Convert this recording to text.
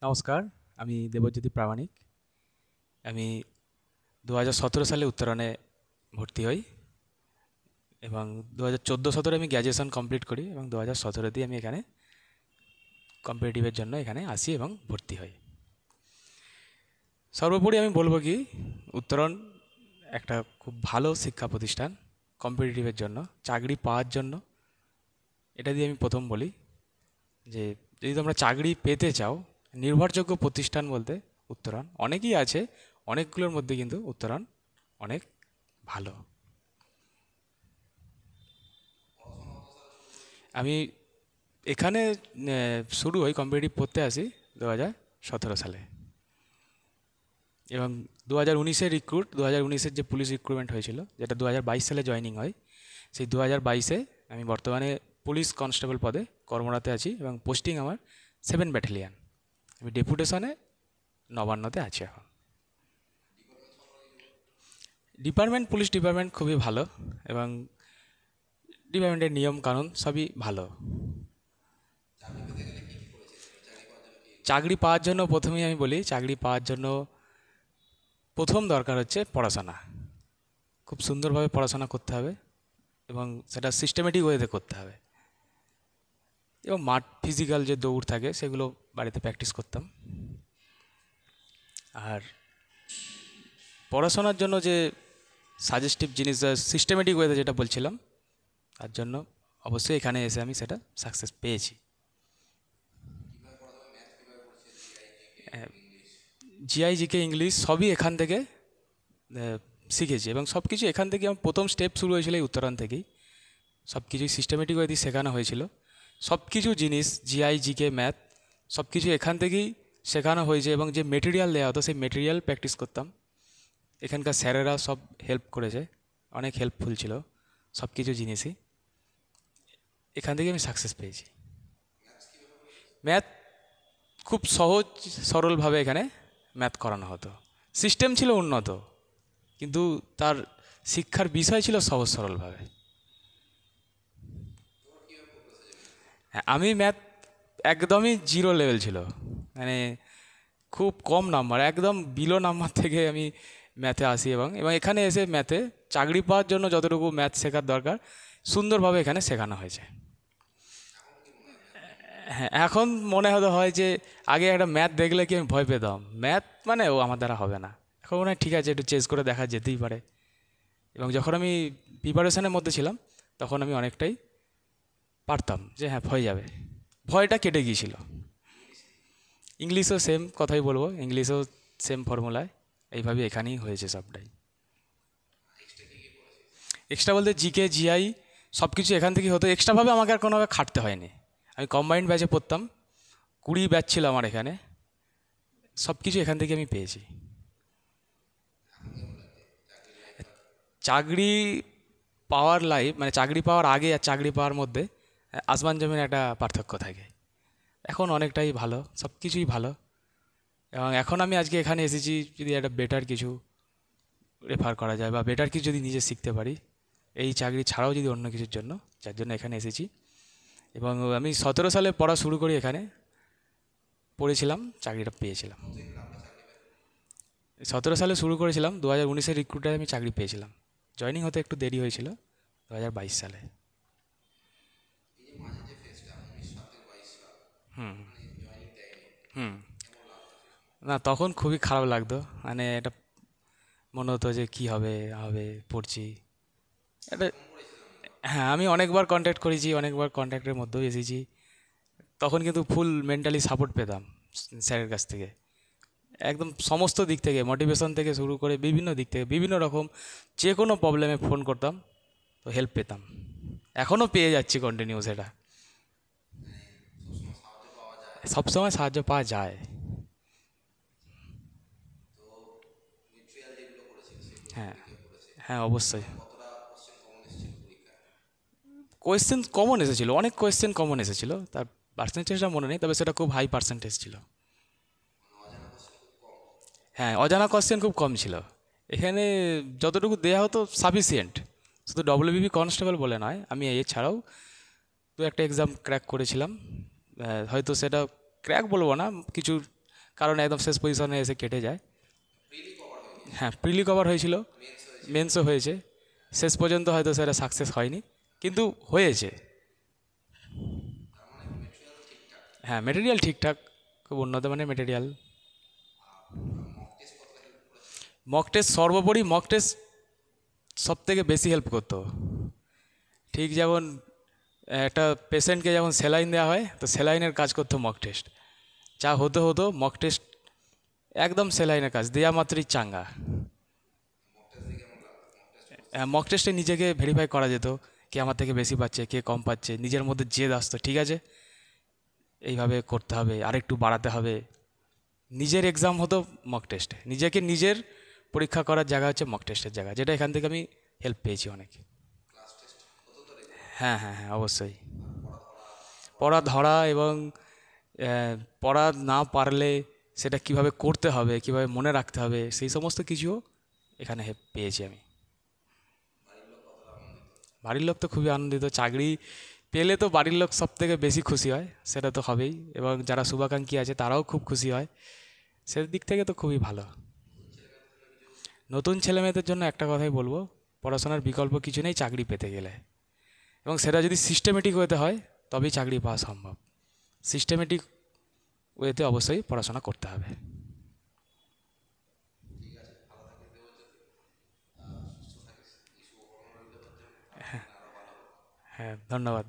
নমস্কার, আমি দেবজ্যোতি প্রামাণিক। আমি 2017 সালে উত্তরণে ভর্তি হই এবং 2014-17 আমি গ্র্যাজুয়েশন কমপ্লিট করি এবং 2017 আমি এখানে কম্পিটিটিভের জন্য এখানে আসি এবং ভর্তি হই। সর্বোপরি আমি বলবো কি, উত্তরণ একটা খুব ভালো শিক্ষা প্রতিষ্ঠান কম্পিটিটিভের জন্য, চাকরি পাওয়ার জন্য। এটা দিয়ে আমি প্রথম বলি যে যদি তোমরা চাকরি পেতে চাও, নির্ভরযোগ্য প্রতিষ্ঠান বলতে উত্তরণ। অনেকই আছে, অনেকগুলোর মধ্যে কিন্তু উত্তরণ অনেক ভালো। আমি এখানে শুরু হই, কম্পিটিটিভ পড়তে আসি 2017 সালে এবং 2019-এর রিক্রুট, 2019-এর যে পুলিশ রিক্রুটমেন্ট হয়েছিল, যেটা 2022 সালে জয়েনিং হয়, সেই 2022-এ আমি বর্তমানে পুলিশ কনস্টেবল পদে কর্মরত আছি এবং পোস্টিং আমার 7 ব্যাটালিয়ান। আমি ডেপুটেশনে নবান্নতে আছি এখন। ডিপার্টমেন্ট, পুলিশ ডিপার্টমেন্ট খুবই ভালো এবং ডিপার্টমেন্টের নিয়ম কানুন সবই ভালো। চাকরি পাওয়ার জন্য প্রথমেই আমি বলি, চাকরি পাওয়ার জন্য প্রথম দরকার হচ্ছে পড়াশোনা। খুব সুন্দরভাবে পড়াশোনা করতে হবে এবং সেটা সিস্টেমেটিক ওয়েতে করতে হবে এবং মাঠ ফিজিক্যাল যে দৌড় থাকে সেগুলো বাড়িতে প্র্যাকটিস করতাম। আর পড়াশোনার জন্য যে সাজেস্টিভ জিনিস, সিস্টেমেটিক ওয়েতে যেটা বলছিলাম, তার জন্য অবশ্যই এখানে এসে আমি সেটা সাকসেস পেয়েছি। জিআই, জিকে, ইংলিশ সবই এখান থেকে শিখেছি এবং সব কিছু এখান থেকে। আমার প্রথম স্টেপ শুরু হয়েছিল এই উত্তরণ থেকেই। সব কিছুই সিস্টেমেটিক ওয়েতে শেখানো হয়েছিল। সব কিছু জিনিস, জিআই, জিকে, ম্যাথ, সব কিছু এখান থেকেই শেখানো হয়েছে এবং যে মেটেরিয়াল দেওয়া হতো সেই মেটেরিয়াল প্র্যাকটিস করতাম। এখানকার স্যারেরা সব হেল্প করেছে, অনেক হেল্পফুল ছিল সব কিছু জিনিসই। এখান থেকে আমি সাকসেস পেয়েছি। ম্যাথ খুব সহজ সরলভাবে এখানে ম্যাথ করানো হতো। সিস্টেম ছিল উন্নত, কিন্তু তার শিক্ষার বিষয় ছিল সহজ সরলভাবে। হ্যাঁ, আমি ম্যাথ একদমই জিরো লেভেল ছিল, মানে খুব কম নাম্বার, একদম বিলো নাম্বার থেকে আমি ম্যাথে আসি এবং এবং এখানে এসে ম্যাথে চাকরি পাওয়ার জন্য যতটুকু ম্যাথ শেখার দরকার সুন্দরভাবে এখানে শেখানো হয়েছে। হ্যাঁ, এখন মনে হতে হয় যে আগে একটা ম্যাথ দেখলে কি আমি ভয় পেতাম, ম্যাথ মানে ও আমার দ্বারা হবে না। এখন মনে হয় ঠিক আছে, একটু চেস করে দেখা যেতেই পারে। এবং যখন আমি প্রিপারেশনের মধ্যে ছিলাম তখন আমি অনেকটাই পারতাম যে হ্যাঁ হয়ে যাবে, ভয়টা কেটে গিয়েছিল। ইংলিশও সেম কথাই বলবো, ইংলিশও সেম ফর্মুলায় এইভাবে এখানেই হয়েছে সবটাই। এক্সট্রা বলতে জিকে, জিআই সব কিছু এখান থেকেই হতো। এক্সট্রাভাবে আমাকে আর কোনোভাবে খাটতে হয়নি। আমি কম্বাইন্ড ব্যাচে পড়তাম, 20 ব্যাচ ছিল আমার এখানে। সব কিছু এখান থেকে আমি পেয়েছি। চাকরি পাওয়ার লাইফ, মানে চাকরি পাওয়ার আগে আর চাকরি পাওয়ার মধ্যে আসমান জমিন একটা পার্থক্য থাকে। এখন অনেকটাই ভালো, সব কিছুই ভালো এবং এখন আমি আজকে এখানে এসেছি যদি একটা বেটার কিছু রেফার করা যায় বা বেটার কিছু যদি নিজে শিখতে পারি, এই চাকরি ছাড়াও যদি অন্য কিছুর জন্য, যার জন্য এখানে এসেছি। এবং আমি 17 সালে পড়া শুরু করি, এখানে পড়েছিলাম, চাকরিটা পেয়েছিলাম। 17 সালে শুরু করেছিলাম, 2019-এর রিক্রুটে আমি চাকরি পেয়েছিলাম। জয়েনিং হতে একটু দেরি হয়েছিল 2022 সালে। হুম হুম। না, তখন খুবই খারাপ লাগতো, মানে এটা মনে হতো যে কী হবে হবে পড়ছি এটা। হ্যাঁ, আমি অনেকবার কন্ট্যাক্ট করেছি, অনেকবার কন্ট্যাক্টের মধ্যেও এসেছি। তখন কিন্তু ফুল মেন্টালি সাপোর্ট পেতাম স্যারের কাছ থেকে, একদম সমস্ত দিক থেকে, মোটিভেশন থেকে শুরু করে বিভিন্ন দিক থেকে, বিভিন্ন রকম যে কোনো প্রবলেমে ফোন করতাম তো হেল্প পেতাম। এখনও পেয়ে যাচ্ছি কন্টিনিউ সেটা। সবসময় সাহায্য পাওয়া যায়। হ্যাঁ হ্যাঁ, অবশ্যই। কোয়েশ্চেন কমন এসেছিলো, অনেক কোয়েশ্চেন কমন এসেছিলো, তার পার্সেন্টেজটা মনে নেই, তবে সেটা খুব হাই পার্সেন্টেজ ছিল। হ্যাঁ, অজানা কোয়েশ্চেন খুব কম ছিল এখানে, যতটুকু দেয়া হতো সাফিসিয়েন্ট। শুধু ডব্লিউবিপি কনস্টেবল বলে নয়, আমি এছাড়াও দু একটা এক্সাম ক্র্যাক করেছিলাম। হয়তো সেটা ক্র্যাক বলবো না, কিছু কারণ একদম শেষ পজিশনে এসে কেটে যায়। হ্যাঁ, প্রিলি কভার হয়েছিল, মেন্সও হয়েছে, শেষ পর্যন্ত হয়তো সেটা সাকসেস হয়নি, কিন্তু হয়েছে। হ্যাঁ, মেটেরিয়াল ঠিকঠাক, খুব উন্নত মানের মেটেরিয়াল। মক টেস্ট, সর্বোপরি মক টেস্ট সব থেকে বেশি হেল্প করতো। ঠিক যেমন একটা পেশেন্টকে যেমন স্যালাইন দেওয়া হয়, তো স্যালাইনের কাজ করতো মক টেস্ট। যা হতো হতো, মক টেস্ট একদম স্যালাইনের কাজ, দেয়া মাত্রই চাঙ্গা। মক টেস্টে নিজেকে ভেরিফাই করা যেত, কে আমার থেকে বেশি পাচ্ছে, কে কম পাচ্ছে, নিজের মধ্যে জেদ আসতো, ঠিক আছে এইভাবে করতে হবে, আরেকটু বাড়াতে হবে। নিজের এক্সাম হতো মক টেস্টে, নিজেকে নিজের পরীক্ষা করার জায়গা হচ্ছে মক টেস্টের জায়গা, যেটা এখান থেকে আমি হেল্প পেয়েছি অনেক। হ্যাঁ হ্যাঁ হ্যাঁ, অবশ্যই। পড়া ধরা এবং পড়া না পারলে সেটা কিভাবে করতে হবে, কিভাবে মনে রাখতে হবে, সেই সমস্ত কিছুও এখানে হেল্প পেয়েছি আমি। বাড়ির লোক তো খুবই আনন্দিত, চাকরি পেলে তো বাড়ির লোক সব থেকে বেশি খুশি হয়, সেটা তো হবেই, এবং যারা শুভাকাঙ্ক্ষী আছে তারাও খুব খুশি হয়, সেদিক থেকে তো খুবই ভালো। নতুন ছেলেমেয়েদের জন্য একটা কথাই বলবো, পড়াশোনার বিকল্প কিছু নেই চাকরি পেতে গেলে, এবং সেটা যদি সিস্টেমেটিক ওয়েতে হয় তবেই চাকরি পাওয়া সম্ভব। সিস্টেমেটিক ওয়েতে অবশ্যই পড়াশোনা করতে হবে। হ্যাঁ, ধন্যবাদ।